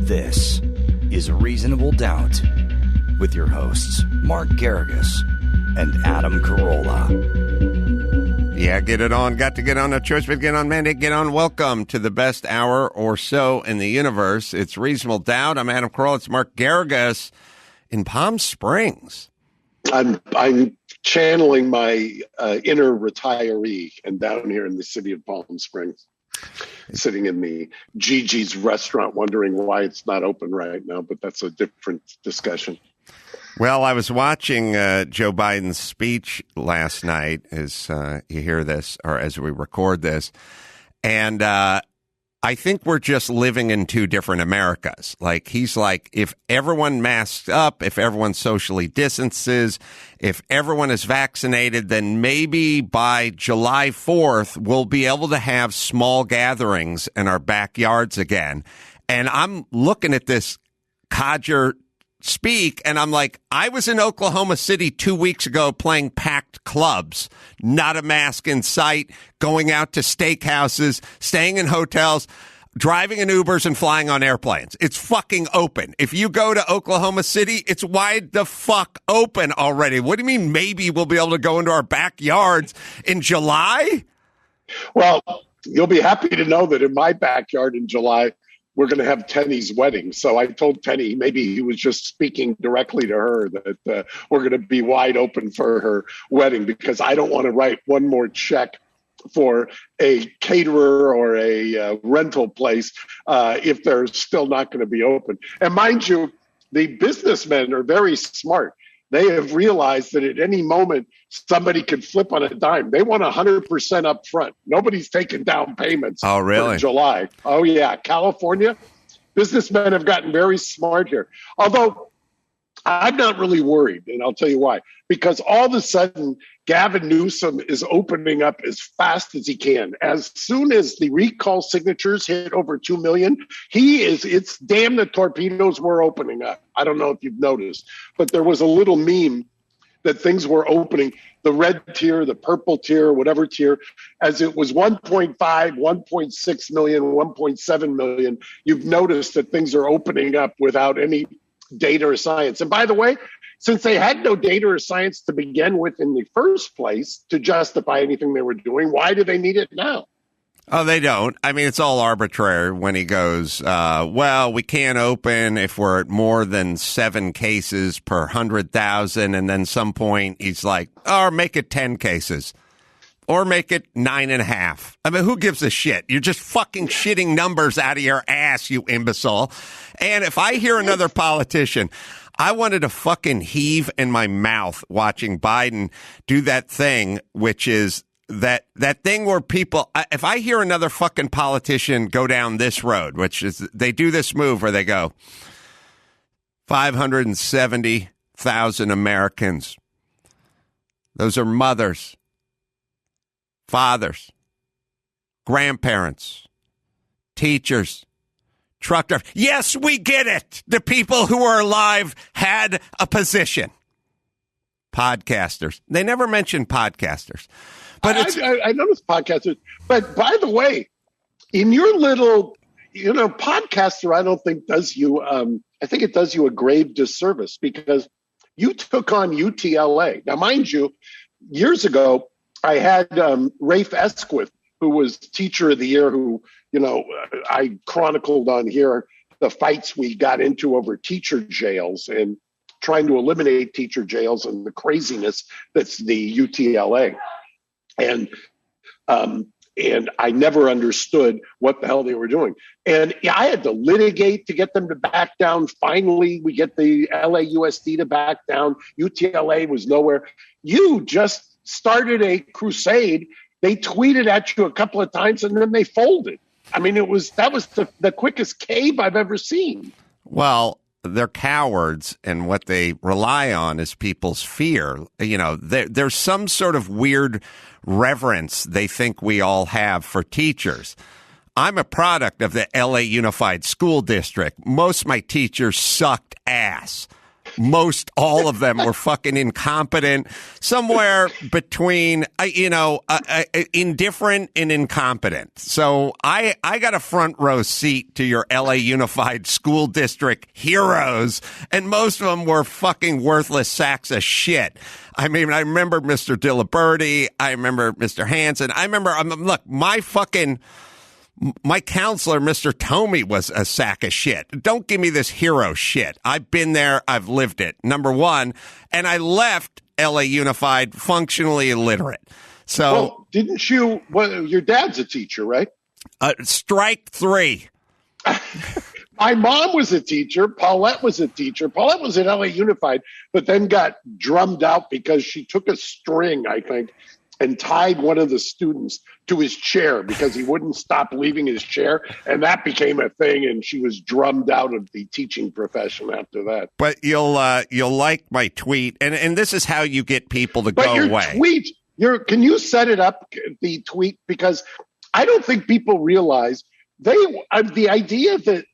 This is Reasonable Doubt with your hosts, Mark Garrigus and Adam Carolla. Yeah, get it on. Got to get on. No choice but get on. Mandate, get on. Welcome to the best hour or so in the universe. It's Reasonable Doubt. I'm Adam Carolla. It's Mark Garrigus in Palm Springs. I'm channeling my inner retiree and down here in the city of Palm Springs, sitting in the Gigi's restaurant, wondering why it's not open right now. But that's a different discussion. Well, I was watching Joe Biden's speech last night as you hear this, or as we record this, and I think we're just living in two different Americas. Like, he's like, if everyone masks up, if everyone socially distances, if everyone is vaccinated, then maybe by July 4th, we'll be able to have small gatherings in our backyards again. And I'm looking at this codger speak, and I'm like, I was in Oklahoma City 2 weeks ago playing packed clubs, not a mask in sight, going out to steakhouses, staying in hotels, driving in Ubers, and flying on airplanes. It's fucking open. If you go to Oklahoma City, it's wide the fuck open already. What do you mean maybe we'll be able to go into our backyards in July? Well, you'll be happy to know that in my backyard in July, we're going to have Tenny's wedding. So I told Tenny, maybe he was just speaking directly to her, that we're going to be wide open for her wedding, because I don't want to write one more check for a caterer or a rental place if they're still not going to be open. And mind you, the businessmen are very smart. They have realized that at any moment, somebody could flip on a dime. They want 100% up front. Nobody's taking down payments for July. Oh, yeah. California, businessmen have gotten very smart here. Although I'm not really worried, and I'll tell you why. Because all of a sudden, Gavin Newsom is opening up as fast as he can. As soon as the recall signatures hit over 2 million, it's damn the torpedoes were opening up. I don't know if you've noticed, but there was a little meme that things were opening, the red tier, the purple tier, whatever tier, as it was 1.5, 1.6 million, 1.7 million. You've noticed that things are opening up without any data or science. And by the way, since they had no data or science to begin with in the first place to justify anything they were doing, why do they need it now? Oh, they don't. I mean, it's all arbitrary when he goes, well, we can't open if we're at more than 7 cases per 100,000. And then some point he's like, or make it 10 cases. Or make it 9.5. I mean, who gives a shit? You're just fucking shitting numbers out of your ass, you imbecile. And if I hear another politician, I wanted to fucking heave in my mouth watching Biden do that thing, which is that thing where people, if I hear another fucking politician go down this road, which is, they do this move where they go, 570,000 Americans. Those are mothers, fathers, grandparents, teachers, truck drivers. Yes, we get it. The people who are alive had a position. Podcasters. They never mention podcasters. But I noticed podcasters. But by the way, in your little, podcaster, I don't think does you, I think it does you a grave disservice, because you took on UTLA. Now, mind you, years ago, I had Rafe Esquith, who was Teacher of the Year, who, I chronicled on here the fights we got into over teacher jails and trying to eliminate teacher jails and the craziness that's the UTLA. And I never understood what the hell they were doing. And I had to litigate to get them to back down. Finally, we get the LAUSD to back down. UTLA was nowhere. You just started a crusade. They tweeted at you a couple of times and then they folded. I mean, that was the quickest cave I've ever seen. Well, they're cowards, and what they rely on is people's fear. There's some sort of weird reverence they think we all have for teachers. I'm a product of the LA Unified School District. Most of my teachers sucked ass. most all of them were fucking incompetent, somewhere between, indifferent and incompetent. So I got a front row seat to your LA Unified School District heroes, and most of them were fucking worthless sacks of shit. I mean, I remember Mr. Diliberti. I remember Mr. Hansen. I remember, look, my counselor, Mr. Tomey, was a sack of shit. Don't give me this hero shit. I've been there. I've lived it. Number one. And I left LA Unified functionally illiterate. So, well, didn't you? Well, your dad's a teacher, right? Strike three. My mom was a teacher. Paulette was a teacher. Paulette was at LA Unified, but then got drummed out because she took a string, I think, and tied one of the students to his chair because he wouldn't stop leaving his chair. And that became a thing, and she was drummed out of the teaching profession after that. But you'll like my tweet, and this is how you get people to go away. Tweet, can you set it up, the tweet? Because I don't think people realize the idea that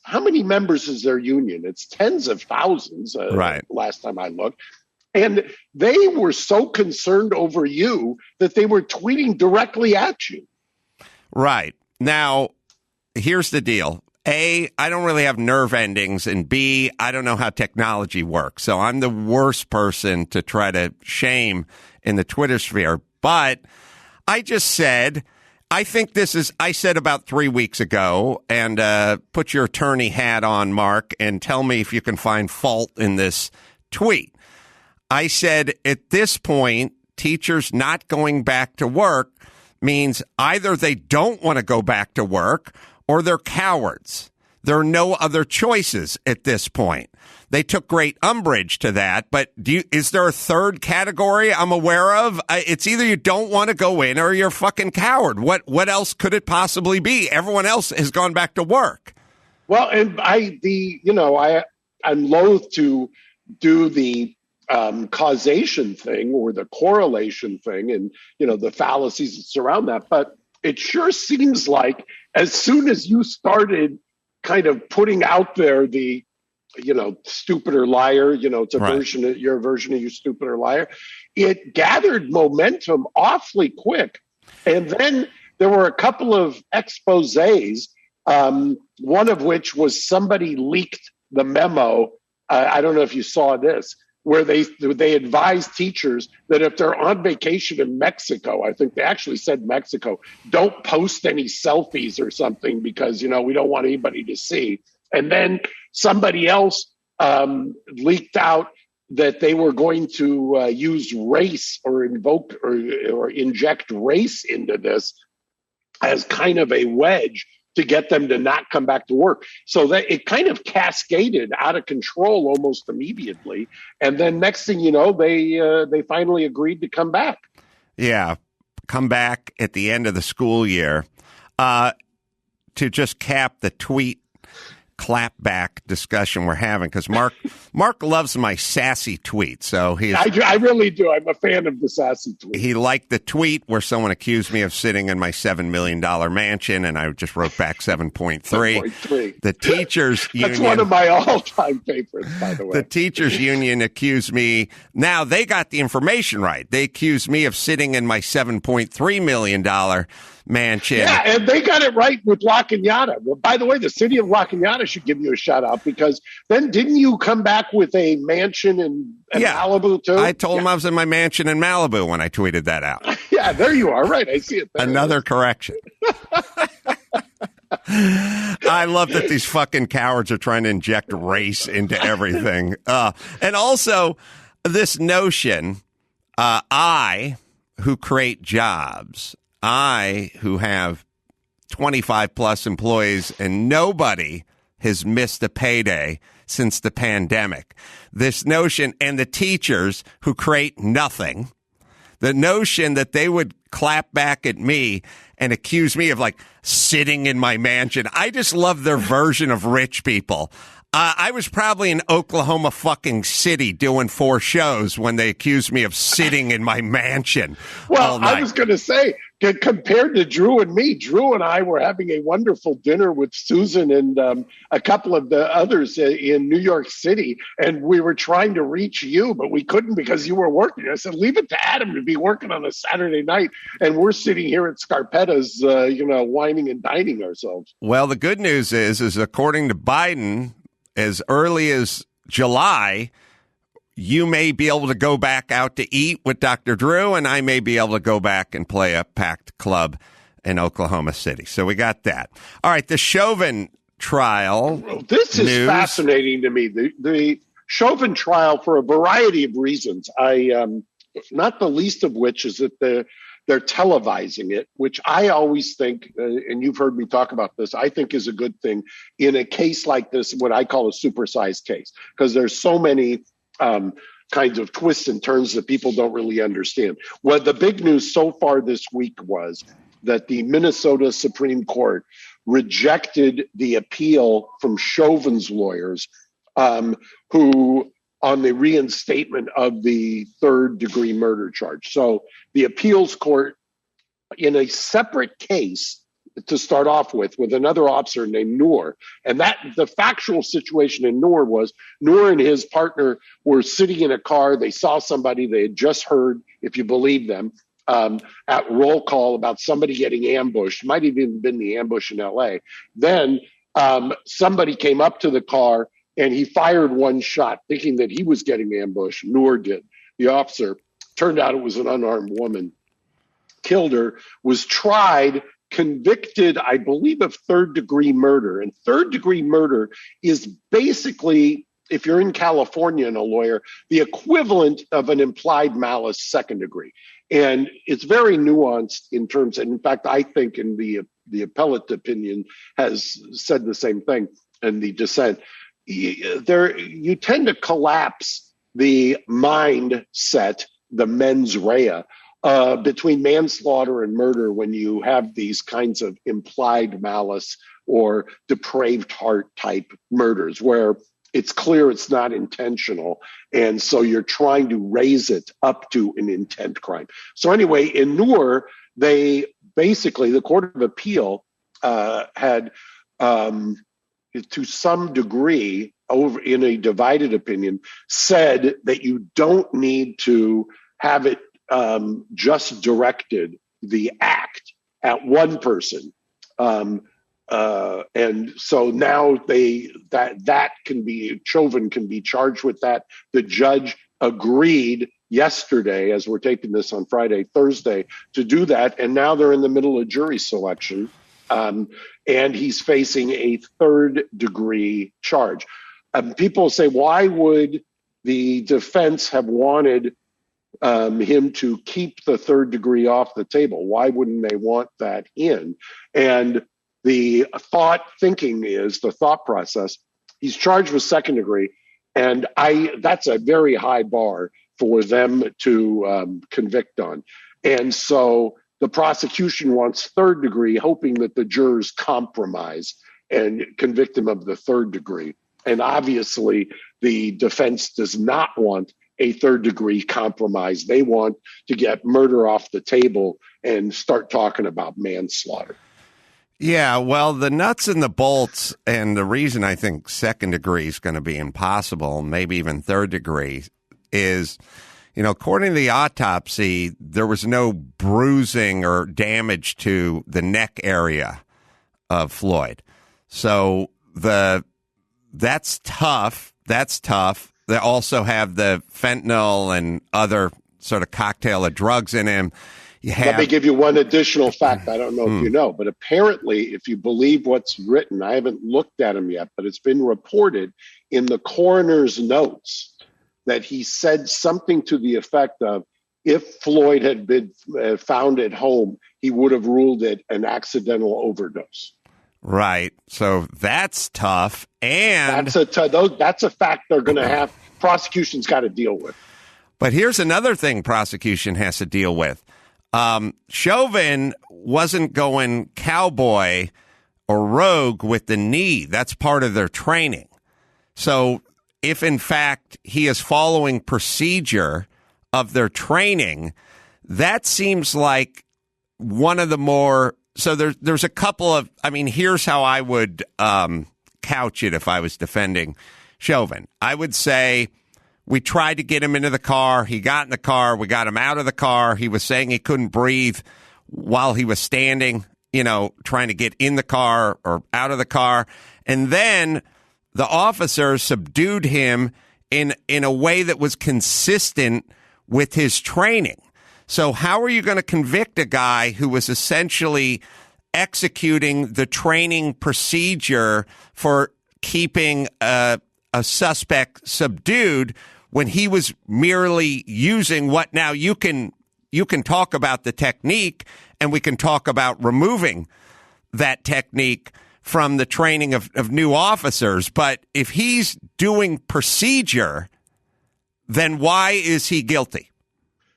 how many members is their union? It's tens of thousands, right. Last time I looked. And they were so concerned over you that they were tweeting directly at you. Right. Now, here's the deal. A, I don't really have nerve endings. And B, I don't know how technology works. So I'm the worst person to try to shame in the Twitter sphere. But I just said, I think I said about 3 weeks ago, and put your attorney hat on, Mark, and tell me if you can find fault in this tweet. I said, at this point, teachers not going back to work means either they don't want to go back to work or they're cowards. There are no other choices at this point. They took great umbrage to that, but is there a third category I'm aware of? It's either you don't want to go in or you're a fucking coward. What else could it possibly be? Everyone else has gone back to work. Well, and I'm loath to do the causation thing or the correlation thing and, the fallacies that surround that. But it sure seems like as soon as you started kind of putting out there the, stupid or liar, it's a right. Your version of you stupid or liar, it gathered momentum awfully quick. And then there were a couple of exposés, one of which was somebody leaked the memo. I don't know if you saw this, where they advise teachers that if they're on vacation in Mexico, I think they actually said Mexico, don't post any selfies or something because, we don't want anybody to see. And then somebody else leaked out that they were going to use race or invoke or inject race into this as kind of a wedge to get them to not come back to work. So that it kind of cascaded out of control almost immediately. And then next thing you know, they finally agreed to come back. Yeah, come back at the end of the school year. To just cap the tweet clapback discussion we're having, because Mark loves my sassy tweet. So I really do. I'm a fan of the sassy tweet. He liked the tweet where someone accused me of sitting in my $7 million mansion, and I just wrote back 7.3. The teachers union. That's one of my all-time favorites, by the way. The teachers union accused me. Now they got the information right. They accused me of sitting in my $7.3 million mansion. Yeah, and they got it right with La Cañada. Well, by the way, the city of La Cañada should give you a shout out, because then didn't you come back with a mansion in Malibu too? I told them I was in my mansion in Malibu when I tweeted that out. Yeah, there you are. Right, I see it there. Another correction. I love that these fucking cowards are trying to inject race into everything. And also this notion, I, who create jobs, I, who have 25 plus employees, and nobody has missed a payday since the pandemic. This notion, and the teachers who create nothing, the notion that they would clap back at me and accuse me of like sitting in my mansion. I just love their version of rich people. I was probably in Oklahoma fucking City doing 4 shows when they accused me of sitting in my mansion all night. I was going to say, compared to Drew and me, Drew and I were having a wonderful dinner with Susan and a couple of the others in New York City, and we were trying to reach you, but we couldn't because you were working. I said, leave it to Adam to be working on a Saturday night, and we're sitting here at Scarpetta's, whining and dining ourselves. Well, the good news is according to Biden, as early as July, you may be able to go back out to eat with Dr. Drew, and I may be able to go back and play a packed club in Oklahoma City. So we got that. All right, the Chauvin trial. This is fascinating to me. The Chauvin trial, for a variety of reasons. Not the least of which is that they're televising it, which I always think, and you've heard me talk about this, I think is a good thing in a case like this, what I call a supersized case, because there's so many kinds of twists and turns that people don't really understand. Well, the big news so far this week was that the Minnesota Supreme Court rejected the appeal from Chauvin's lawyers, who on the reinstatement of the third-degree murder charge. So the appeals court, in a separate case to start off with another officer named Noor, and that the factual situation in Noor was Noor and his partner were sitting in a car. They saw somebody they had just heard, if you believe them, at roll call about somebody getting ambushed. Might have even been the ambush in L.A. Then somebody came up to the car, and he fired one shot, thinking that he was getting ambushed. Noor did. The officer, turned out it was an unarmed woman, killed her, was tried, convicted, I believe, of third-degree murder. And third-degree murder is basically, if you're in California and a lawyer, the equivalent of an implied malice second degree. And it's very nuanced in terms, and in fact, I think in the appellate opinion has said the same thing, and the dissent. You tend to collapse the mindset, the mens rea, between manslaughter and murder when you have these kinds of implied malice or depraved heart type murders where it's clear it's not intentional. And so you're trying to raise it up to an intent crime. So anyway, in Noor, they basically, the Court of Appeal had to some degree, over in a divided opinion, said that you don't need to have it just directed, the act, at one person. And so now that can be, Chauvin can be charged with that. The judge agreed yesterday, as we're taping this on Thursday, to do that. And now they're in the middle of jury selection. And he's facing a third-degree charge. People say, why would the defense have wanted him to keep the third degree off the table? Why wouldn't they want that in? And the thought process, he's charged with second degree, and that's a very high bar for them to convict on. And so the prosecution wants third degree, hoping that the jurors compromise and convict him of the third degree. And obviously, the defense does not want a third degree compromise. They want to get murder off the table and start talking about manslaughter. Yeah, well, the nuts and the bolts, and the reason I think second degree is going to be impossible, maybe even third degree, is, according to the autopsy, there was no bruising or damage to the neck area of Floyd. So that's tough. They also have the fentanyl and other sort of cocktail of drugs in him. Let me give you one additional fact. I don't know if you know, but apparently, if you believe what's written, I haven't looked at him yet, but it's been reported in the coroner's notes that he said something to the effect of, if Floyd had been found at home, he would have ruled it an accidental overdose. Right. So that's tough. And that's a fact they're going to have. Prosecution's got to deal with. But here's another thing prosecution has to deal with. Chauvin wasn't going cowboy or rogue with the knee. That's part of their training. So if in fact he is following procedure of their training, that seems like one of the more. So there's a couple of. I mean, here's how I would couch it if I was defending Chauvin. I would say we tried to get him into the car. He got in the car. We got him out of the car. He was saying he couldn't breathe while he was standing, trying to get in the car or out of the car. And then the officer subdued him in a way that was consistent with his training. So how are you going to convict a guy who was essentially executing the training procedure for keeping a suspect subdued when he was merely using what now you can talk about the technique, and we can talk about removing that technique from the training of new officers. But if he's doing procedure, then why is he guilty?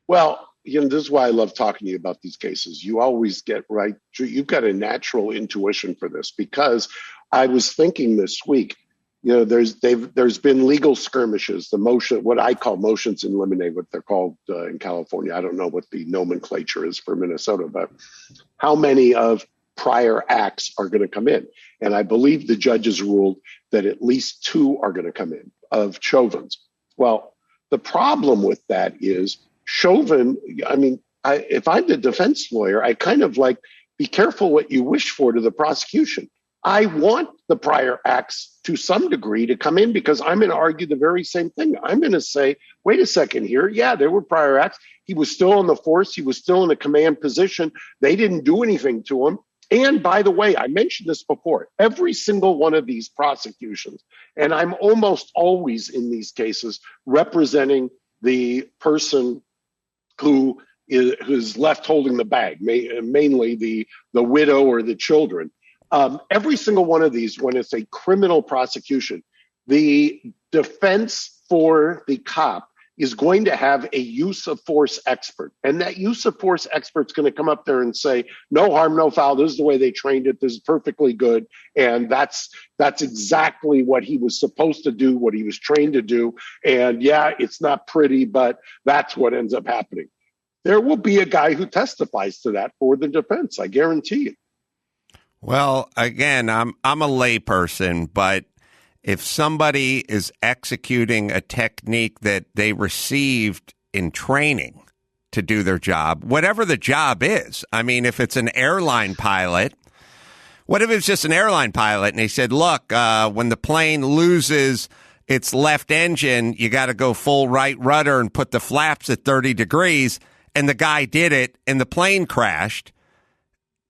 Well, this is why I love talking to you about these cases. You always get right. You've got a natural intuition for this, because I was thinking this week, there's been legal skirmishes, what I call motions in limine, what they're called in California. I don't know what the nomenclature is for Minnesota, but how many of prior acts are going to come in? And I believe the judges ruled that at least 2 are going to come in of Chauvin's. Well, the problem with that is Chauvin, if I'm the defense lawyer, I kind of be careful what you wish for to the prosecution. I want the prior acts to some degree to come in, because I'm going to argue the very same thing. I'm going to say, wait a second here. Yeah, there were prior acts. He was still on the force. He was still in a command position. They didn't do anything to him. And by the way, I mentioned this before, every single one of these prosecutions, and I'm almost always in these cases representing the person who is left holding the bag, mainly the widow or the children. Every single one of these, when it's a criminal prosecution, the defense for the cop is going to have a use of force expert. And that use of force expert's going to come up there and say, no harm, no foul. This is the way they trained it. This is perfectly good. And that's exactly what he was supposed to do, what he was trained to do. And yeah, it's not pretty, but that's what ends up happening. There will be a guy who testifies to that for the defense, I guarantee you. Well, again, I'm a layperson, but if somebody is executing a technique that they received in training to do their job, whatever the job is, if it's an airline pilot, what if it's just an airline pilot and they said, look, when the plane loses its left engine, you got to go full right rudder and put the flaps at 30 degrees, and the guy did it and the plane crashed.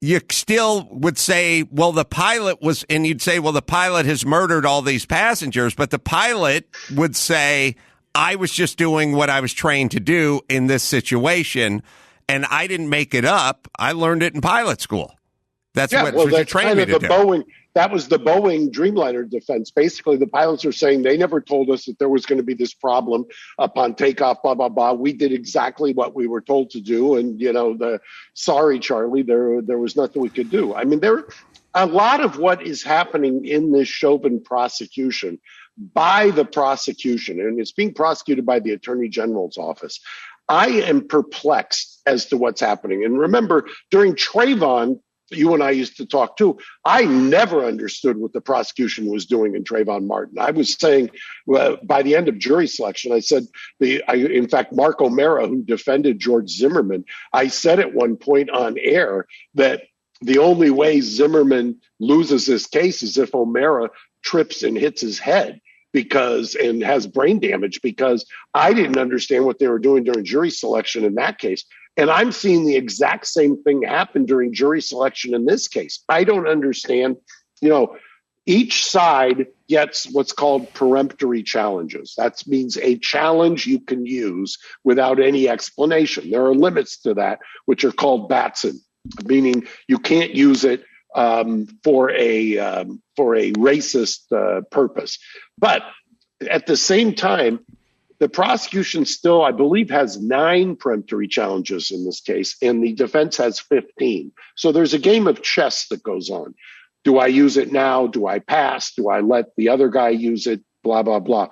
You still would say, well, the pilot was, and you'd say, well, the pilot has murdered all these passengers, but the pilot would say, I was just doing what I was trained to do in this situation, and I didn't make it up. I learned it in pilot school. That's what you trained me to do. That was the Boeing Dreamliner defense. Basically, the pilots are saying they never told us that there was going to be this problem upon takeoff, blah, blah, blah. We did exactly what we were told to do. And, sorry, Charlie, there was nothing we could do. A lot of what is happening in this Chauvin prosecution by the prosecution, and it's being prosecuted by the Attorney General's office. I am perplexed as to what's happening. And remember, during Trayvon, you and I used to talk too. I never understood what the prosecution was doing in Trayvon Martin. I was saying, by the end of jury selection, I said, in fact, Mark O'Mara, who defended George Zimmerman, I said at one point on air that the only way Zimmerman loses this case is if O'Mara trips and hits his head and has brain damage, because I didn't understand what they were doing during jury selection in that case. And I'm seeing the exact same thing happen during jury selection in this case. I don't understand. Each side gets what's called peremptory challenges. That means a challenge you can use without any explanation. There are limits to that, which are called Batson, meaning you can't use it for a racist purpose. But at the same time, the prosecution still, I believe, has 9 peremptory challenges in this case, and the defense has 15. So there's a game of chess that goes on. Do I use it now? Do I pass? Do I let the other guy use it? blah, blah, blah.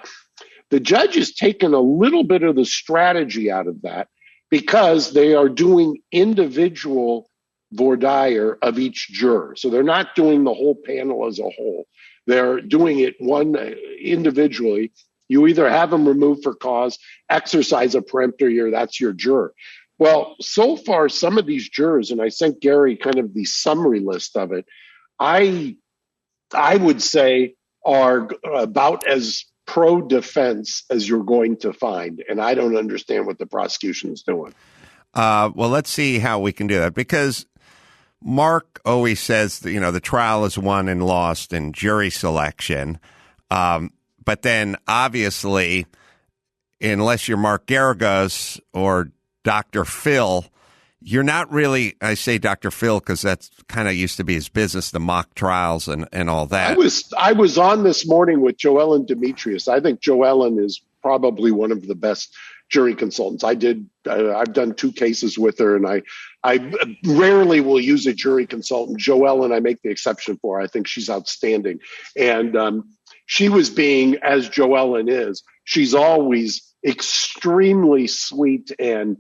The judge has taken a little bit of the strategy out of that because they are doing individual voir dire of each juror. So they're not doing the whole panel as a whole. They're doing it one individually. You either have them removed for cause, exercise a peremptory, or that's your juror. Well, so far, some of these jurors, and I sent Gary kind of the summary list of it, I would say are about as pro-defense as you're going to find. And I don't understand what the prosecution is doing. Well, let's see how we can do that, because Mark always says that, the trial is won and lost in jury selection. But then, obviously, unless you're Mark Garagos or Dr. Phil, you're not really, I say Dr. Phil because that's kind of used to be his business, the mock trials and all that. I was on this morning with Joellen Demetrius. I think Joellen is probably one of the best jury consultants. I've done 2 cases with her, and I rarely will use a jury consultant. Joellen, I make the exception for. I think she's outstanding. And she was being, as Joellen is, she's always extremely sweet and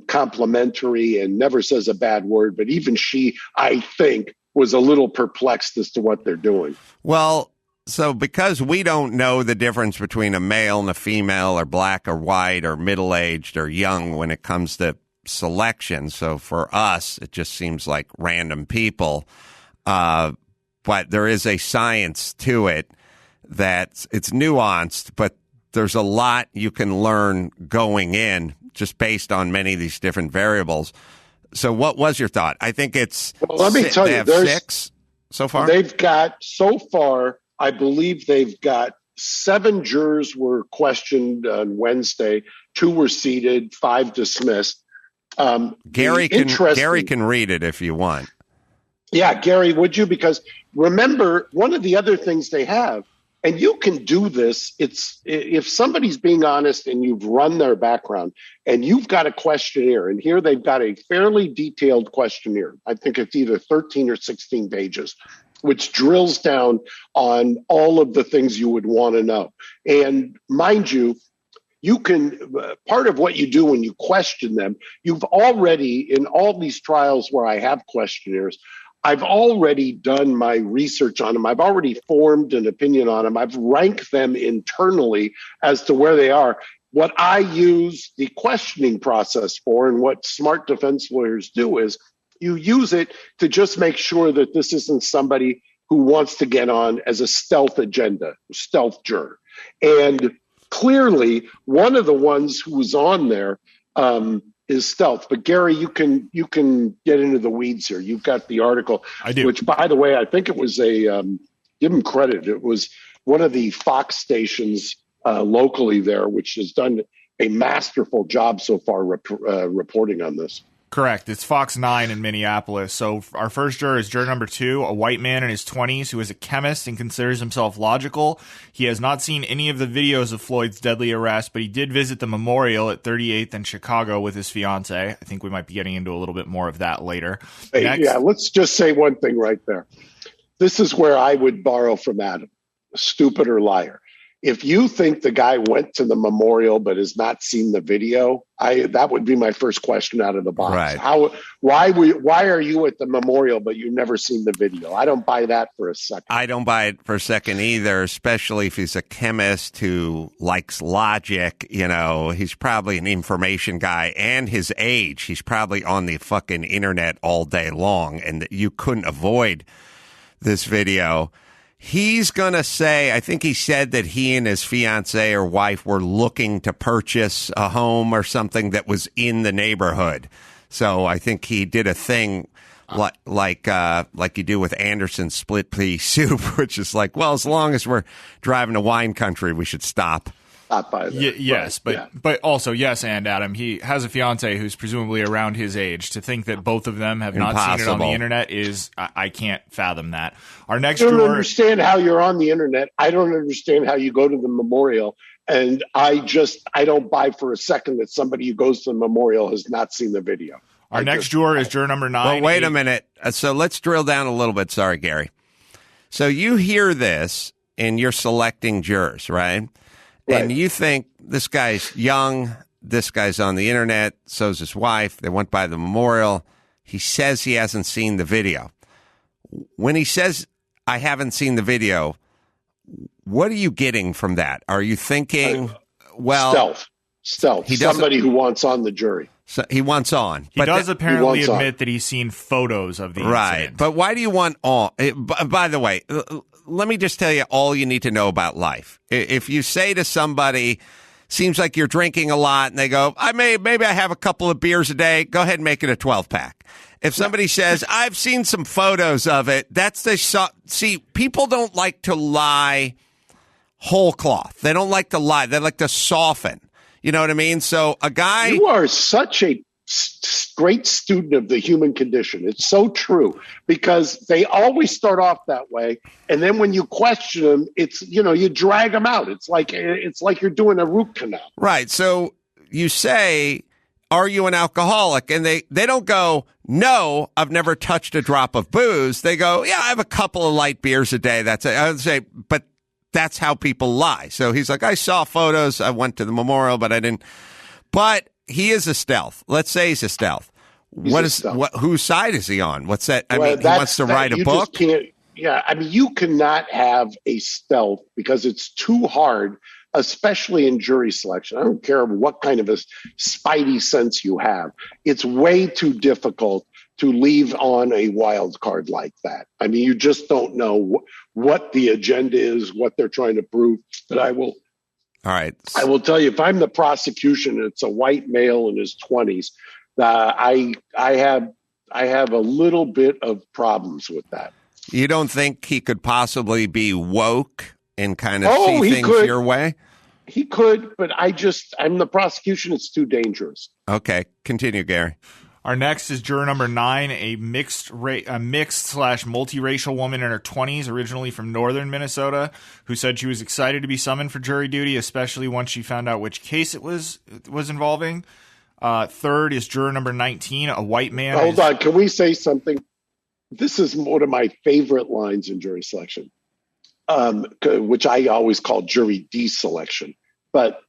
complimentary and never says a bad word. But even she, I think, was a little perplexed as to what they're doing. Well, so because we don't know the difference between a male and a female, or black or white, or middle-aged or young when it comes to selection, so for us, it just seems like random people. But there is a science to it that it's nuanced, but there's a lot you can learn going in just based on many of these different variables. So what was your thought? I think it's let me tell you, there's 6 so far. They've got, so far, I believe they've got 7 jurors were questioned on Wednesday. 2 were seated, 5 dismissed. Gary can read it if you want. Yeah, Gary, would you? Because remember, one of the other things they have, and you can do this, it's if somebody's being honest and you've run their background and you've got a questionnaire, and here they've got a fairly detailed questionnaire. I think it's either 13 or 16 pages, which drills down on all of the things you would want to know. And mind you, you can, part of what you do when you question them, you've already, in all these trials where I have questionnaires, I've already done my research on them. I've already formed an opinion on them. I've ranked them internally as to where they are. What I use the questioning process for, and what smart defense lawyers do, is you use it to just make sure that this isn't somebody who wants to get on as a stealth agenda, stealth juror. And clearly, one of the ones who's on there is stealth. But Gary, you can get into the weeds here. You've got the article, I do. Which, by the way, I think it was give him credit. It was one of the Fox stations locally there, which has done a masterful job so far reporting on this. Correct. It's Fox 9 in Minneapolis. So our first juror is juror number 2, a white man in his 20s who is a chemist and considers himself logical. He has not seen any of the videos of Floyd's deadly arrest, but he did visit the memorial at 38th and Chicago with his fiance. I think we might be getting into a little bit more of that later. Yeah, let's just say one thing right there. This is where I would borrow from Adam, stupid or liar. If you think the guy went to the memorial but has not seen the video, that would be my first question out of the box. Right. Why are you at the memorial but you've never seen the video? I don't buy that for a second. I don't buy it for a second either, especially if he's a chemist who likes logic. He's probably an information guy, and his age. He's probably on the fucking internet all day long, and you couldn't avoid this video. He's going to say, I think he said that he and his fiance or wife were looking to purchase a home or something that was in the neighborhood. So I think he did a thing like you do with Anderson's split pea soup, which is like, well, as long as we're driving to wine country, we should stop. By yes, right. but also, yes, and Adam, he has a fiance who's presumably around his age. To think that both of them have not seen it on the internet is, I can't fathom that. Our next I don't juror, understand how you're on the internet. I don't understand how you go to the memorial. And I don't buy for a second that somebody who goes to the memorial has not seen the video. Our next juror is juror number 9. Well, wait a minute. So let's drill down a little bit. Sorry, Gary. So you hear this, and you're selecting jurors, right? Right. And you think this guy's young, this guy's on the internet, so's his wife. They went by the memorial. He says he hasn't seen the video. When he says, I haven't seen the video, what are you getting from that? Are you thinking, well... Stealth. Somebody who wants on the jury. So he wants on. He does apparently admit that he's seen photos of the incident. But why do you want on? By the way, let me just tell you all you need to know about life. If you say to somebody, seems like you're drinking a lot, and they go, maybe I have a couple of beers a day, go ahead and make it a 12-pack. If somebody says, I've seen some photos of it, see, people don't like to lie whole cloth. They don't like to lie. They like to soften. You know what I mean? So a guy... You are such a great student of the human condition. It's so true because they always start off that way. And then when you question them, it's, you drag them out. It's like you're doing a root canal. Right. So you say, are you an alcoholic? And they don't go, no, I've never touched a drop of booze. They go, yeah, I have a couple of light beers a day. That's it. I would say, but that's how people lie. So he's like, I saw photos. I went to the memorial, but I didn't. But he is a stealth. Let's say he's a stealth. Whose side is he on? What's that? He wants to write a book. You cannot have a stealth because it's too hard, especially in jury selection. I don't care what kind of a spidey sense you have. It's way too difficult to leave on a wild card like that. You just don't know what the agenda is, what they're trying to prove. But I will tell you, if I'm the prosecution and it's a white male in his 20s, I have a little bit of problems with that. You don't think he could possibly be woke and kind of see things your way? He could, but I'm the prosecution. It's too dangerous. Okay, continue, Gary. Our next is juror number 9, a mixed/multiracial woman in her 20s, originally from northern Minnesota, who said she was excited to be summoned for jury duty, especially once she found out which case it was involving. Third is juror number 19, a white man. Hold on, can we say something? This is one of my favorite lines in jury selection, which I always call jury deselection. But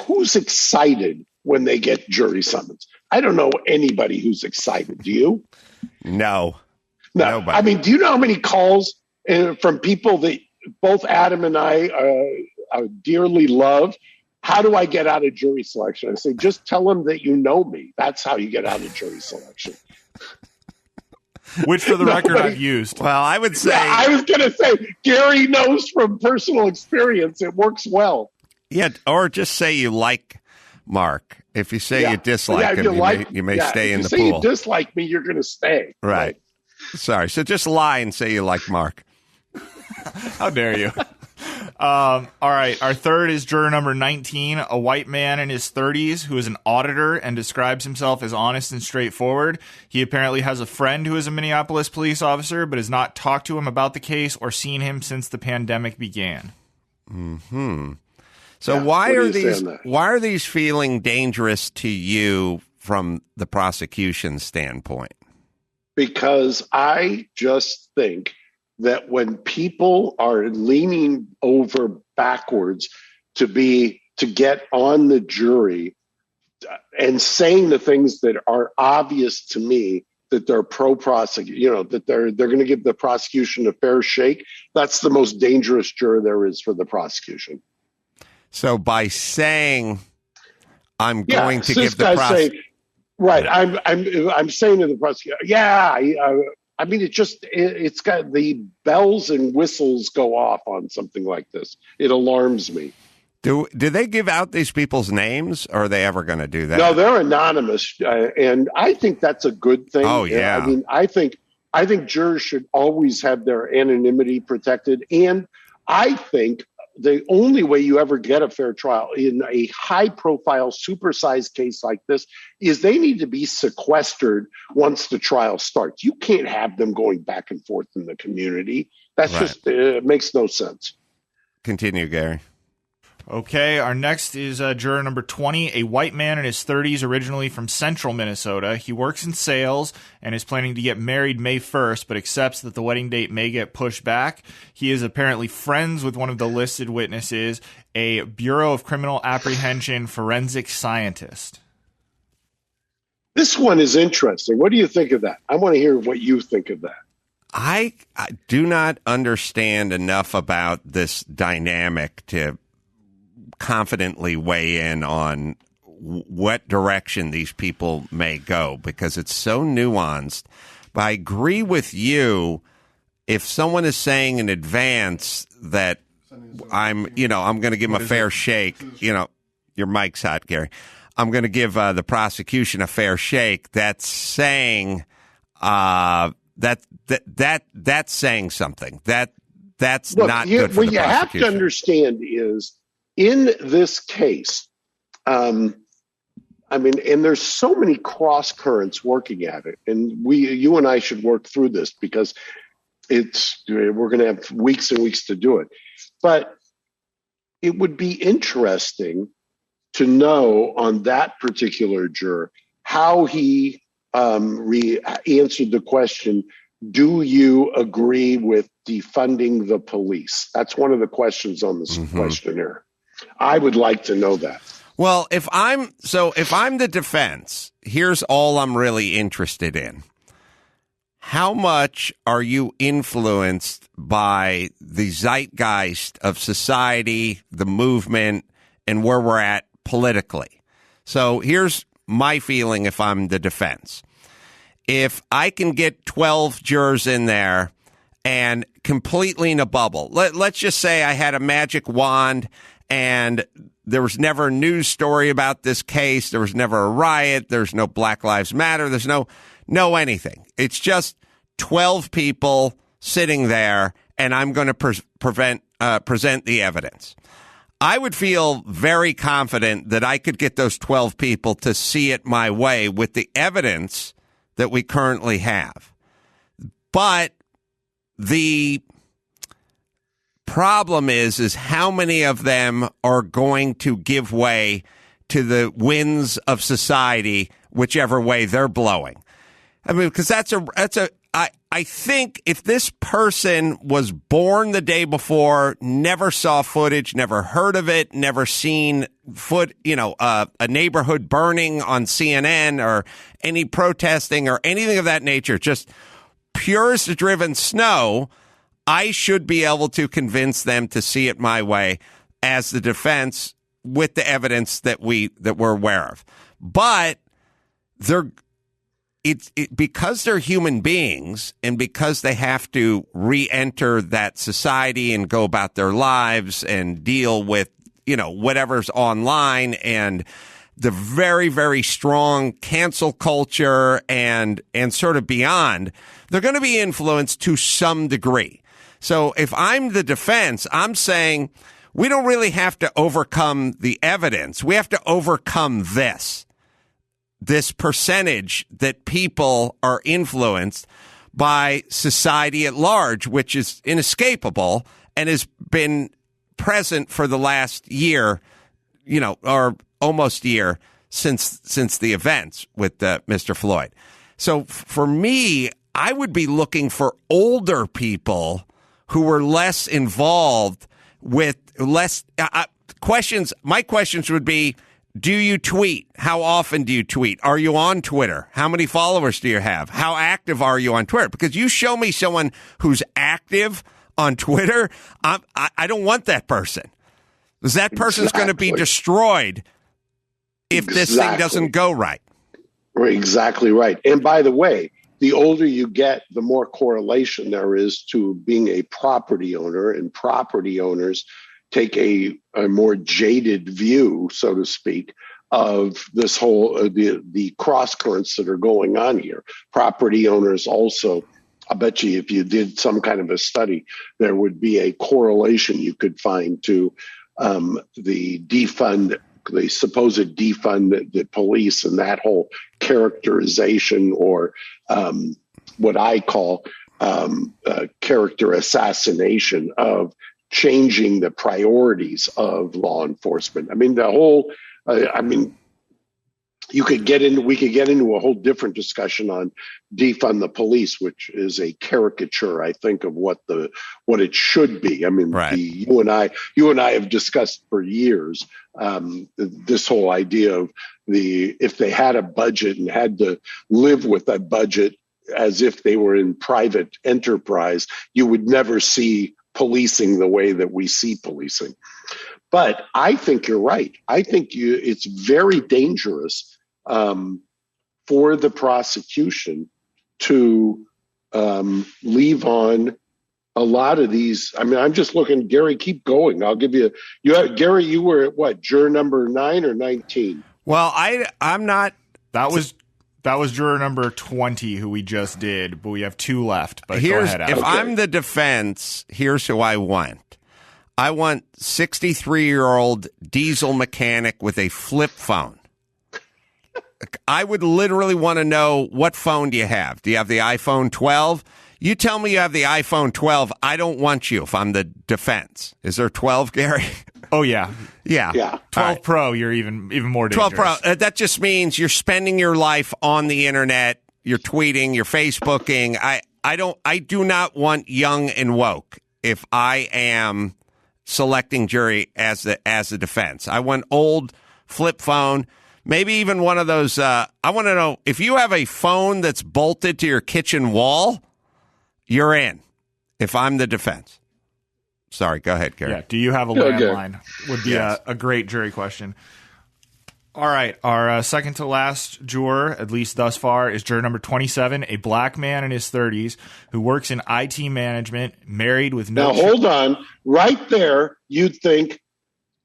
who's excited when they get jury summons? I don't know anybody who's excited. Do you? No. Nobody. Do you know how many calls from people that both Adam and I dearly love? How do I get out of jury selection? I say, just tell them that you know me. That's how you get out of jury selection. Which, for the record, I've used. Well, I would say... Yeah, I was going to say, Gary knows from personal experience it works well. Yeah, or just say you like Mark. If you say you dislike him, you may stay in the pool. If you say you dislike me, you're going to stay. Right. Sorry. So just lie and say you like Mark. How dare you? All right. Our third is juror number 19, a white man in his 30s who is an auditor and describes himself as honest and straightforward. He apparently has a friend who is a Minneapolis police officer, but has not talked to him about the case or seen him since the pandemic began. So why are these feeling dangerous to you from the prosecution standpoint? Because I just think that when people are leaning over backwards to get on the jury and saying the things that are obvious to me that they're pro-prosecute, that they're going to give the prosecution a fair shake, that's the most dangerous juror there is for the prosecution. So by saying I'm going to give the prosecution, right? I'm saying to the prosecutor, it's got the bells and whistles go off on something like this. It alarms me. Do they give out these people's names, or are they ever going to do that? No, they're anonymous, and I think that's a good thing. Oh yeah, I think jurors should always have their anonymity protected, and I think the only way you ever get a fair trial in a high-profile, supersized case like this is they need to be sequestered once the trial starts. You can't have them going back and forth in the community. That's just makes no sense. Continue, Gary. Okay, our next is juror number 20, a white man in his 30s, originally from central Minnesota. He works in sales and is planning to get married May 1st, but accepts that the wedding date may get pushed back. He is apparently friends with one of the listed witnesses, a Bureau of Criminal Apprehension forensic scientist. This one is interesting. What do you think of that? I want to hear what you think of that. I do not understand enough about this dynamic to confidently weigh in on what direction these people may go, because it's so nuanced. But I agree with you. If someone is saying in advance that I'm going to give them a fair shake, your mic's hot, Gary. I'm going to give the prosecution a fair shake. That's saying that's saying something. That's Look, not good for the prosecution. What you have to understand is, in this case, and there's so many cross currents working at it, and you and I should work through this because we're going to have weeks and weeks to do it. But it would be interesting to know on that particular juror how he answered the question, do you agree with defunding the police? That's one of the questions on this questionnaire. I would like to know that. Well, if I'm the defense, here's all I'm really interested in. How much are you influenced by the zeitgeist of society, the movement, and where we're at politically? So here's my feeling if I'm the defense. If I can get 12 jurors in there and completely in a bubble, let's just say I had a magic wand and there was never a news story about this case. There was never a riot. There's no Black Lives Matter. There's no anything. It's just 12 people sitting there, and I'm going to present the evidence. I would feel very confident that I could get those 12 people to see it my way with the evidence that we currently have. But the problem is how many of them are going to give way to the winds of society, whichever way they're blowing. I mean, because I think if this person was born the day before, never saw footage, never heard of it, never seen a neighborhood burning on CNN or any protesting or anything of that nature, just purist-driven snow, I should be able to convince them to see it my way as the defense with the evidence that we're aware of. But because they're human beings and because they have to re-enter that society and go about their lives and deal with, whatever's online and the very, very strong cancel culture and sort of beyond, they're going to be influenced to some degree. So if I'm the defense, I'm saying we don't really have to overcome the evidence. We have to overcome this percentage that people are influenced by society at large, which is inescapable and has been present for the last year, or almost year since the events with Mr. Floyd. So for me, I would be looking for older people who were less involved with less questions. My questions would be, do you tweet? How often do you tweet? Are you on Twitter? How many followers do you have? How active are you on Twitter? Because you show me someone who's active on Twitter, I don't want that person. Because that person's going to be destroyed if this thing doesn't go right. Exactly right. And by the way, the older you get, the more correlation there is to being a property owner, and property owners take a more jaded view, so to speak, of this whole the cross currents that are going on here. Property owners also, I bet you if you did some kind of a study, there would be a correlation you could find to the supposed defund the police and that whole characterization, or what I call character assassination of changing the priorities of law enforcement. I mean, the whole, we could get into a whole different discussion on defund the police, which is a caricature, I think, of what it should be. I mean, right. You and I have discussed for years this whole idea of if they had a budget and had to live with that budget as if they were in private enterprise, you would never see policing the way that we see policing. But I think you're right. I think it's very dangerous for the prosecution to leave on a lot of these. I mean, I'm just looking, Gary, keep going. I'll give you Gary, you were at what, juror number 9 or 19? Well, I'm not. That was juror number 20 who we just did, but we have 2 left. But go ahead, Adam. If I'm the defense, here's who I want. I want 63-year-old diesel mechanic with a flip phone. I would literally want to know, what phone do you have? Do you have the iPhone 12? You tell me you have the iPhone 12. I don't want you if I'm the defense. Is there 12, Gary? Oh, yeah. Yeah. 12 right. Pro, you're even more dangerous. 12 Pro, that just means you're spending your life on the internet. You're tweeting, you're Facebooking. I do not want young and woke if I am selecting jury as the defense. I want old flip phone. Maybe even one of those. I want to know if you have a phone that's bolted to your kitchen wall, you're in. If I'm the defense. Sorry, go ahead, Gary. Yeah, do you have a landline? Would be Yes. a great jury question. All right, our second to last juror, at least thus far, is juror number 27, a black man in his 30s who works in IT management, married with no. Now, hold on. Right there, you'd think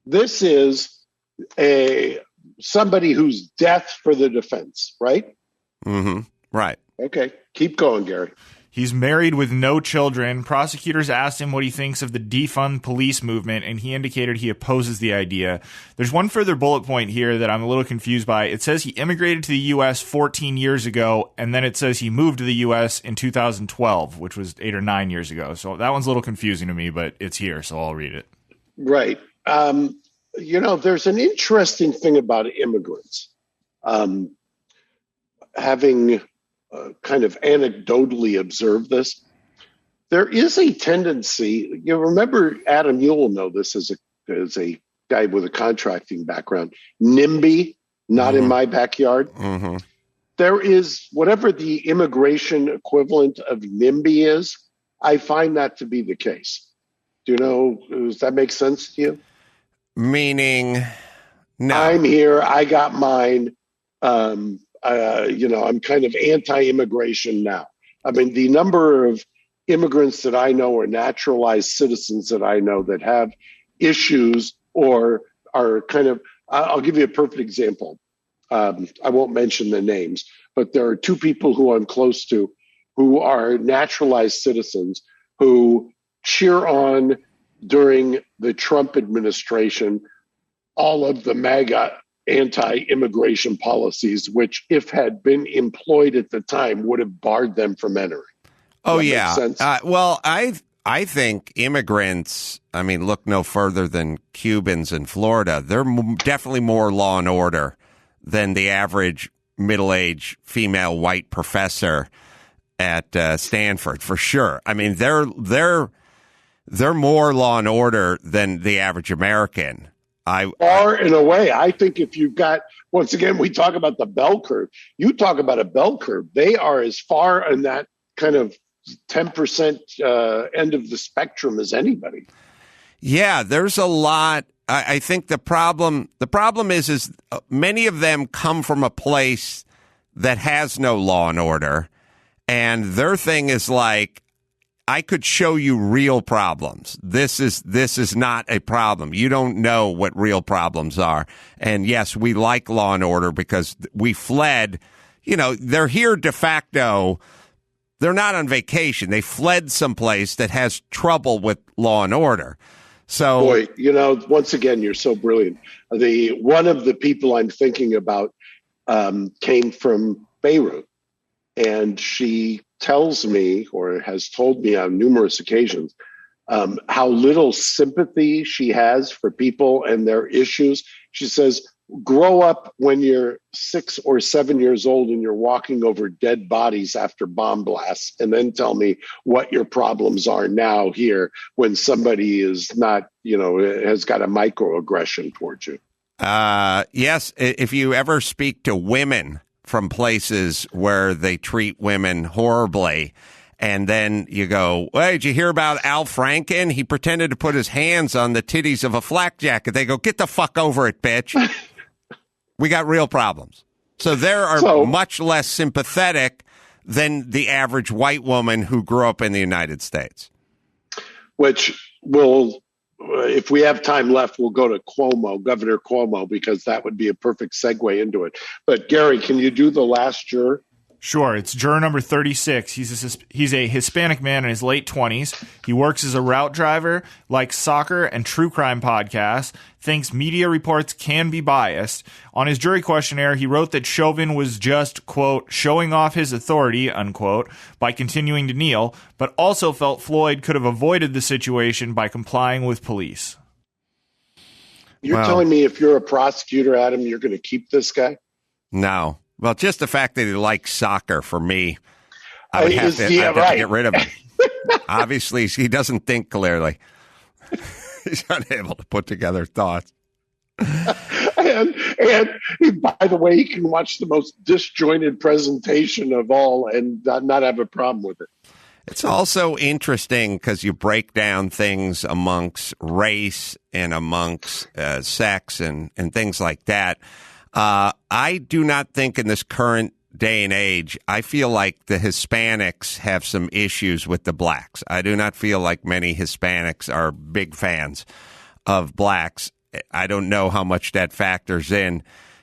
this is somebody who's death for the defense, right? Mm-hmm. Right. Okay. Keep going, Gary. He's married with no children. Prosecutors asked him what he thinks of the defund police movement, and he indicated he opposes the idea. There's one further bullet point here that I'm a little confused by. It says he immigrated to the U.S. 14 years ago, and then it says he moved to the U.S. in 2012, which was 8 or 9 years ago. So that one's a little confusing to me, but it's here, so I'll read it. Right. There's an interesting thing about immigrants. Having kind of anecdotally observed this, there is a tendency. You remember, Adam, you will know this as a guy with a contracting background. NIMBY, not in my backyard. Mm-hmm. There is whatever the immigration equivalent of NIMBY is. I find that to be the case. Do you know? Does that make sense to you? Meaning, no. I'm here. I got mine. I'm kind of anti-immigration now. I mean, the number of immigrants that I know or naturalized citizens that I know that have issues or are kind of, I'll give you a perfect example. I won't mention the names, but there are 2 people who I'm close to who are naturalized citizens who cheer on during the Trump administration all of the MAGA anti-immigration policies, which, if had been employed at the time, would have barred them from entering. Oh, that yeah. make sense? Well, I think immigrants, I mean, look no further than Cubans in Florida. They're definitely more law and order than the average middle-aged female white professor at Stanford, for sure. I mean, they're more law and order than the average American. Far and away. I think if you've got, once again, we talk about the bell curve. You talk about a bell curve. They are as far in that kind of 10% end of the spectrum as anybody. Yeah, there's a lot. I think the problem is many of them come from a place that has no law and order, and their thing is like, I could show you real problems. This is not a problem. You don't know what real problems are. And yes, we like law and order because we fled. They're here de facto. They're not on vacation. They fled someplace that has trouble with law and order. So, boy, once again, you're so brilliant. One of the people I'm thinking about came from Beirut, and she tells me, or has told me on numerous occasions, how little sympathy she has for people and their issues. She says, grow up when you're 6 or 7 years old and you're walking over dead bodies after bomb blasts, and then tell me what your problems are now here when somebody is not, has got a microaggression towards you. Yes, if you ever speak to women from places where they treat women horribly, and then you go, well, did you hear about Al Franken? He pretended to put his hands on the titties of a flak jacket. They go, get the fuck over it, bitch. We got real problems. So they are much less sympathetic than the average white woman who grew up in the United States. Which will, if we have time left, we'll go to Cuomo, Governor Cuomo, because that would be a perfect segue into it. But Gary, can you do the last juror? Sure. It's juror number 36. He's a Hispanic man in his late 20s. He works as a route driver, likes soccer and true crime podcasts, thinks media reports can be biased. On his jury questionnaire, he wrote that Chauvin was just, quote, showing off his authority, unquote, by continuing to kneel, but also felt Floyd could have avoided the situation by complying with police. You're telling me if you're a prosecutor, Adam, you're going to keep this guy? No. Well, just the fact that he likes soccer, for me, I would have to get rid of him. Obviously, he doesn't think clearly. He's unable to put together thoughts. And by the way, he can watch the most disjointed presentation of all and not have a problem with it. It's also interesting because you break down things amongst race and amongst sex and things like that. I do not think in this current day and age, I feel like the Hispanics have some issues with the blacks. I do not feel like many Hispanics are big fans of blacks. I don't know how much that factors in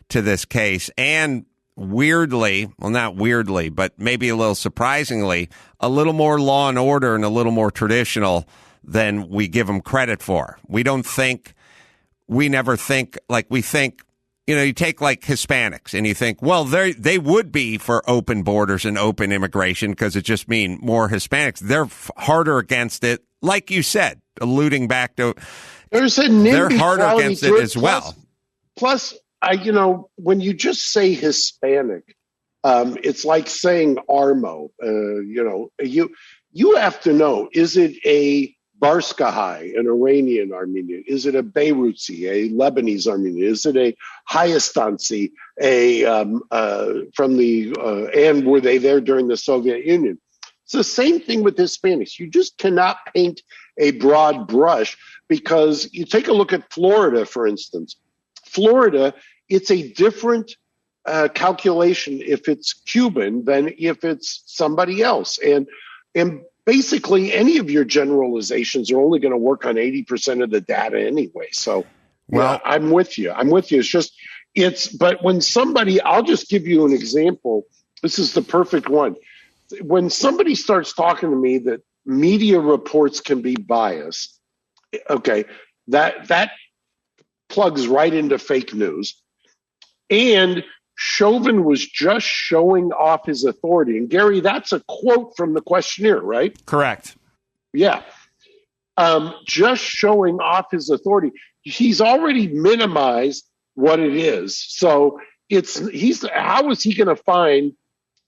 to this case. And weirdly, well, not weirdly, but maybe a little surprisingly, a little more law and order and a little more traditional than we give them credit for. We never think like we think. You take like Hispanics and you think, well, they would be for open borders and open immigration because it just means more Hispanics. They're harder against it. Like you said, alluding back to, they're harder against it as well. Plus, when you just say Hispanic, it's like saying Armo. You have to know, is it a Barskahai, an Iranian Armenian? Is it a Beiruti, a Lebanese Armenian? Is it a Hayastansi, from the and were they there during the Soviet Union? It's the same thing with Hispanics. You just cannot paint a broad brush because you take a look at Florida, for instance. Florida, it's a different calculation if it's Cuban than if it's somebody else, and basically, any of your generalizations are only going to work on 80% of the data anyway. So, well, yeah, I'm with you. But when somebody, I'll just give you an example. This is the perfect one. When somebody starts talking to me that media reports can be biased, okay, that plugs right into fake news. And Chauvin was just showing off his authority. And Gary, that's a quote from the questionnaire, right? Correct. Yeah. Just showing off his authority. He's already minimized what it is. So how is he going to find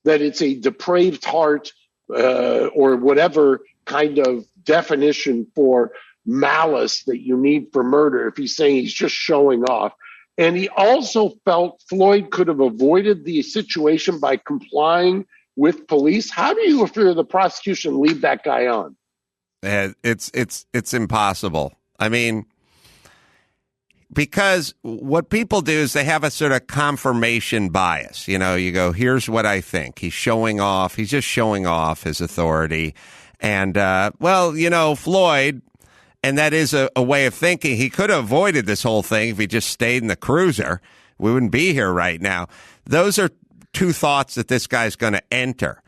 that it's a depraved heart or whatever kind of definition for malice that you need for murder if he's saying he's just showing off? And he also felt Floyd could have avoided the situation by complying with police. How do you, if you're the prosecution, leave that guy on? It's impossible. I mean, because what people do is they have a sort of confirmation bias. You go, here's what I think. He's just showing off his authority. And, Floyd, and that is a way of thinking. He could have avoided this whole thing if he just stayed in the cruiser. We wouldn't be here right now. Those are two thoughts that this guy's going to enter.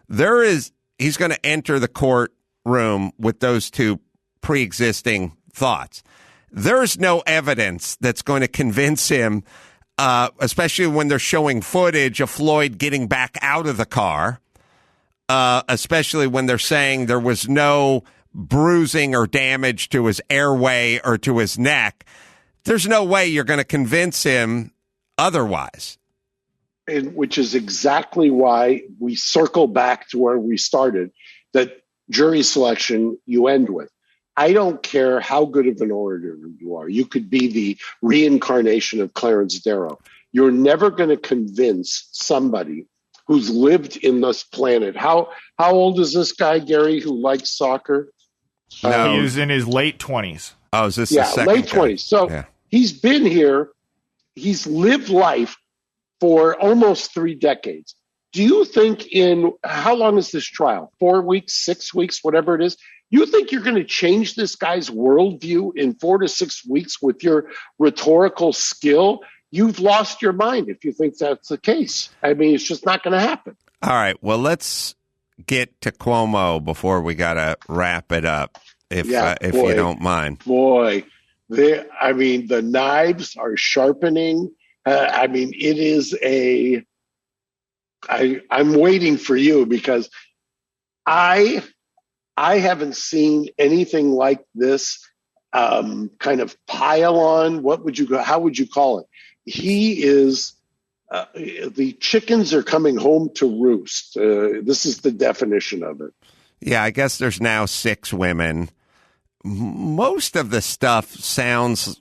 He's going to enter the courtroom with those two pre-existing thoughts. There's no evidence that's going to convince him, especially when they're showing footage of Floyd getting back out of the car, especially when they're saying there was no bruising or damage to his airway or to his neck. There's no way you're going to convince him otherwise. And which is exactly why we circle back to where we started, that jury selection you end with. I don't care how good of an orator you are. You could be the reincarnation of Clarence Darrow. You're never going to convince somebody who's lived in this planet. How old is this guy, Gary, who likes soccer? No. He was in his late 20s. Oh, is this the second late 20s. So he's been here. He's lived life for almost 3 decades. Do you think how long is this trial? 4 weeks, 6 weeks, whatever it is? You think you're going to change this guy's worldview in 4 to 6 weeks with your rhetorical skill? You've lost your mind if you think that's the case. I mean, it's just not going to happen. All right. Well, let's get to Cuomo before we got to wrap it up, if you don't mind. Boy, the knives are sharpening. It is I'm waiting for you, because I haven't seen anything like this kind of pile on. How would you call it? He is, the chickens are coming home to roost. This is the definition of it. Yeah, I guess there's now 6 women. Most of the stuff sounds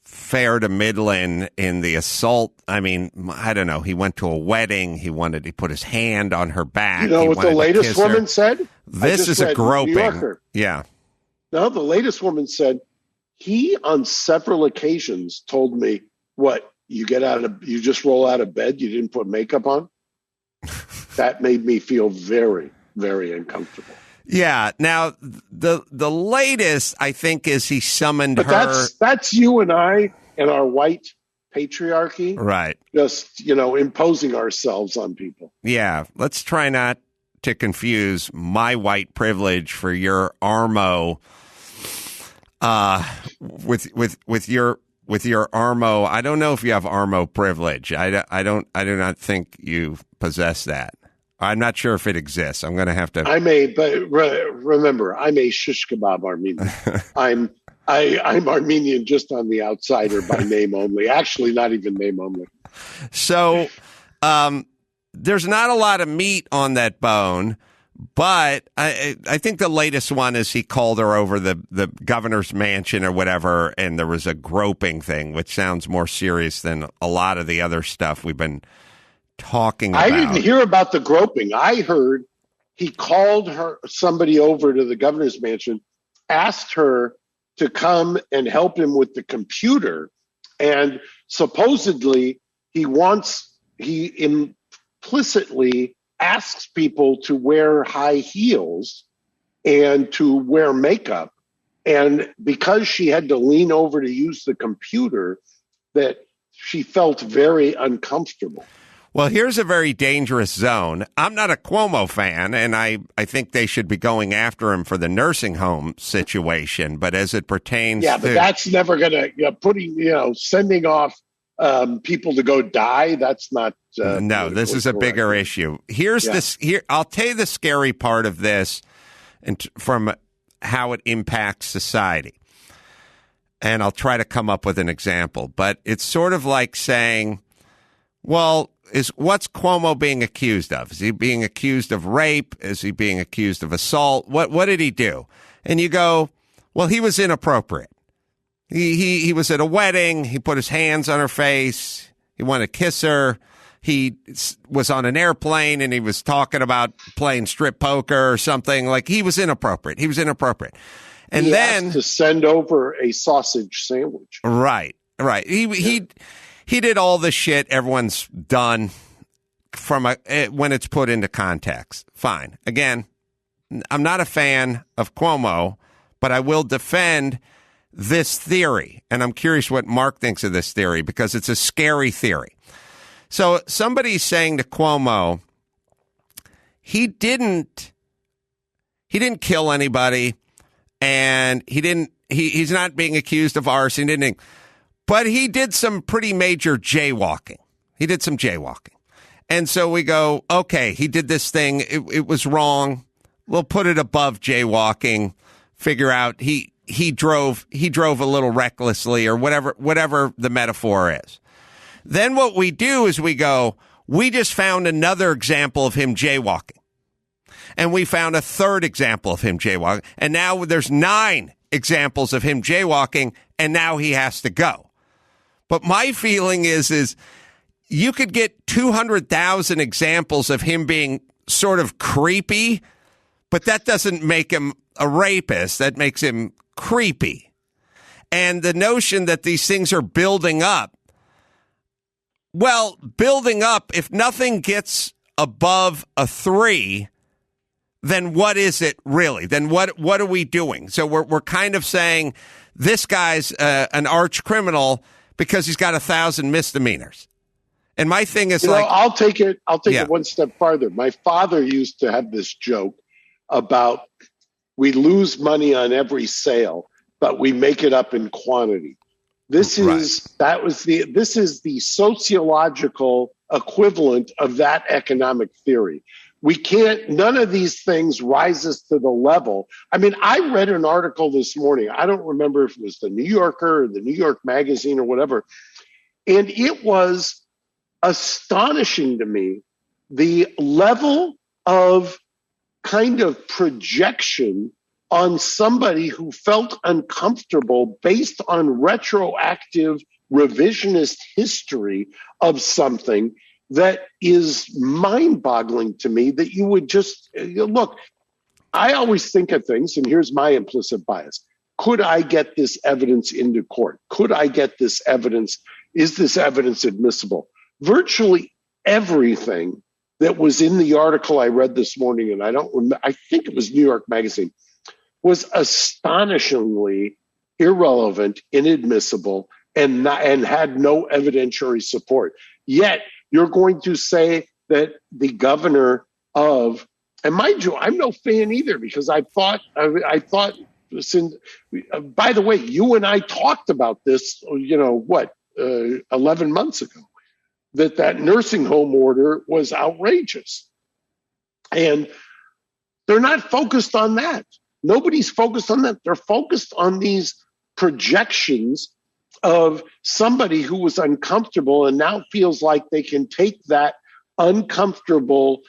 fair to middling in the assault. I mean, I don't know. He went to a wedding. He put his hand on her back. You know what the latest woman said? This is a groping. Yeah. No, the latest woman said he on several occasions told me, "What, you just roll out of bed, you didn't put makeup on?" That made me feel very, very uncomfortable. Yeah. Now, the latest, I think, is he summoned her. That's you and I and our white patriarchy. Right. Just, imposing ourselves on people. Yeah. Let's try not to confuse my white privilege for your armo with your armo. I don't know if you have armo privilege. I do not think you possess that. I'm not sure if it exists. I'm going to have to. Remember, I'm a shish kebab Armenian. I'm Armenian just on the outside or by name only. Actually, not even name only. So, there's not a lot of meat on that bone, but I think the latest one is he called her over the governor's mansion or whatever, and there was a groping thing, which sounds more serious than a lot of the other stuff we've been talking about. I didn't hear about the groping. I heard he called somebody over to the governor's mansion, asked her to come and help him with the computer, and supposedly he implicitly asks people to wear high heels and to wear makeup, and because she had to lean over to use the computer, that she felt very uncomfortable. Well, here's a very dangerous zone. I'm not a Cuomo fan, and I think they should be going after him for the nursing home situation. But as it pertains but that's never going to, sending off people to go die. That's not. No, this is a bigger issue. Here's this. I'll tell you the scary part of this, and from how it impacts society. And I'll try to come up with an example. But it's sort of like saying, well, what's Cuomo being accused of? Is he being accused of rape? Is he being accused of assault? What did he do? And you go, well, he was inappropriate. He was at a wedding. He put his hands on her face. He wanted to kiss her. He was on an airplane and he was talking about playing strip poker or something. Like, he was inappropriate. And then asked to send over a sausage sandwich. Right. He did all the shit everyone's done when it's put into context. Fine. Again, I'm not a fan of Cuomo, but I will defend this theory. And I'm curious what Mark thinks of this theory, because it's a scary theory. So somebody's saying to Cuomo, he didn't kill anybody, and he's not being accused of arson, but he did some pretty major jaywalking. And so we go, okay, he did this thing. It was wrong. We'll put it above jaywalking. figure out he drove a little recklessly or whatever the metaphor is. Then what we do is we go, we just found another example of him jaywalking. And we found a third example of him jaywalking. And now there's 9 examples of him jaywalking, and now he has to go. But my feeling is you could get 200,000 examples of him being sort of creepy, but that doesn't make him a rapist. That makes him creepy. And the notion that these things are building up, well, building up, if nothing gets above a 3, then what is it really? Then what are we doing? So we're kind of saying this guy's an arch criminal because he's got 1,000 misdemeanors. And my thing is I'll take it one step farther. My father used to have this joke about we lose money on every sale, but we make it up in quantity. This is the sociological equivalent of that economic theory. None of these things rises to the level. I mean, I read an article this morning. I don't remember if it was the New Yorker or the New York Magazine or whatever. And it was astonishing to me, the level of kind of projection on somebody who felt uncomfortable based on retroactive revisionist history of something that is mind-boggling to me, that you would just look. I always think of things, and here's my implicit bias. Could I get this evidence into court? Could I get this evidence? Is this evidence admissible? Virtually everything that was in the article I read this morning, and I don't remember, I think it was New York Magazine, was astonishingly irrelevant, inadmissible, and had no evidentiary support. Yet you're going to say that the governor of, and mind you, I'm no fan either, because I thought, since, by the way, you and I talked about this, 11 months ago, that nursing home order was outrageous. And they're not focused on that. Nobody's focused on that. They're focused on these projections of somebody who was uncomfortable and now feels like they can take that uncomfortable,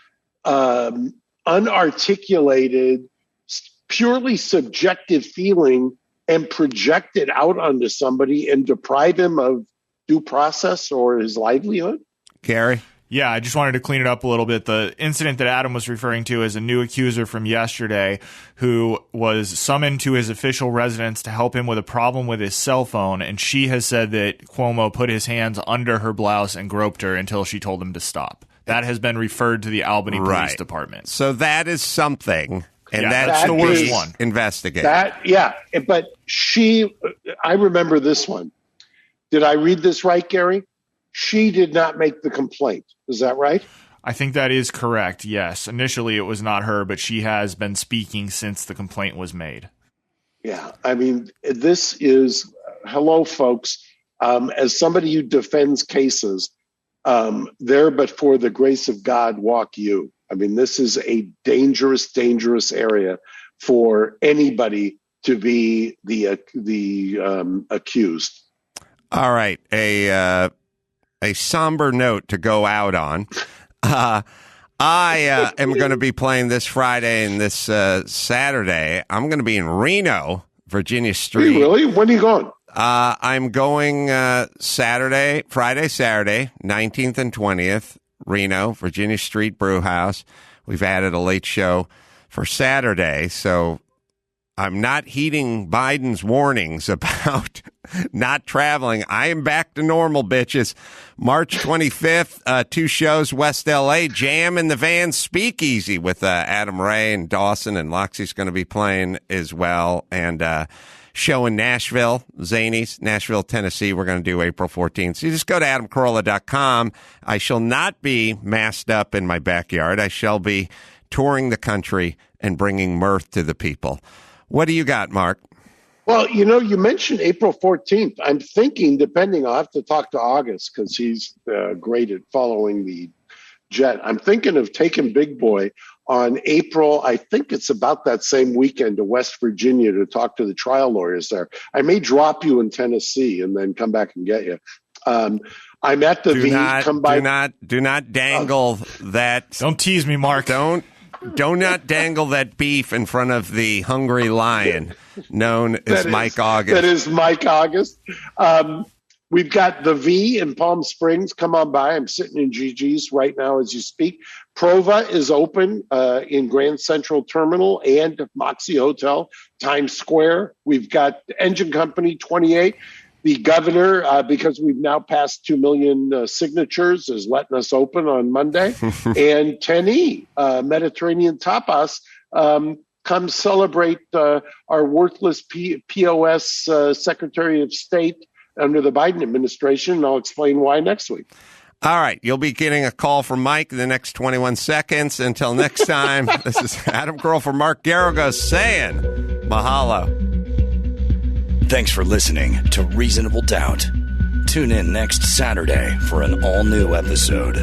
unarticulated, purely subjective feeling and project it out onto somebody and deprive him of due process or his livelihood. Gary? Yeah, I just wanted to clean it up a little bit. The incident that Adam was referring to is a new accuser from yesterday who was summoned to his official residence to help him with a problem with his cell phone, and she has said that Cuomo put his hands under her blouse and groped her until she told him to stop. That has been referred to the Albany Police Department. So that is something, and that's the worst one. Investigate. But I remember this one. Did I read this right, Gary? She did not make the complaint. Is that right? I think that is correct, yes. Initially, it was not her, but she has been speaking since the complaint was made. Yeah, I mean, this is, hello, folks. As somebody who defends cases, there but for the grace of God walk you. I mean, this is a dangerous, dangerous area for anybody to be the accused. All right, a somber note to go out on. I am going to be playing this Friday and this Saturday. I'm going to be in Reno, Virginia Street. Really? When are you going? I'm going Friday, Saturday, 19th and 20th, Reno, Virginia Street Brew House. We've added a late show for Saturday, so I'm not heeding Biden's warnings about not traveling. I am back to normal, bitches. March 25th, 2 shows, West L.A., Jam in the Van Speakeasy with Adam Ray and Dawson, and Loxy's going to be playing as well. And show in Nashville, Zanies, Nashville, Tennessee. We're going to do April 14th. So you just go to adamcarolla.com. I shall not be masked up in my backyard. I shall be touring the country and bringing mirth to the people. What do you got, Mark? Well, you mentioned April 14th. I'm thinking, I'll have to talk to August because he's great at following the jet. I'm thinking of taking Big Boy on April, I think it's about that same weekend, to West Virginia to talk to the trial lawyers there. I may drop you in Tennessee and then come back and get you. I'm at the come by. Do not dangle that. Don't tease me, Mark. Do not dangle that beef in front of the hungry lion known as Mike August. That is Mike August. We've got the V in Palm Springs. Come on by. I'm sitting in GG's right now as you speak. Prova is open in Grand Central Terminal and Moxie Hotel, Times Square. We've got Engine Company 28. The governor, because we've now passed 2 million signatures, is letting us open on Monday. And 10E, Mediterranean Tapas, come celebrate our worthless POS Secretary of State under the Biden administration, and I'll explain why next week. All right. You'll be getting a call from Mike in the next 21 seconds. Until next time, this is Adam Carolla for Mark Garagos saying mahalo. Thanks for listening to Reasonable Doubt. Tune in next Saturday for an all-new episode.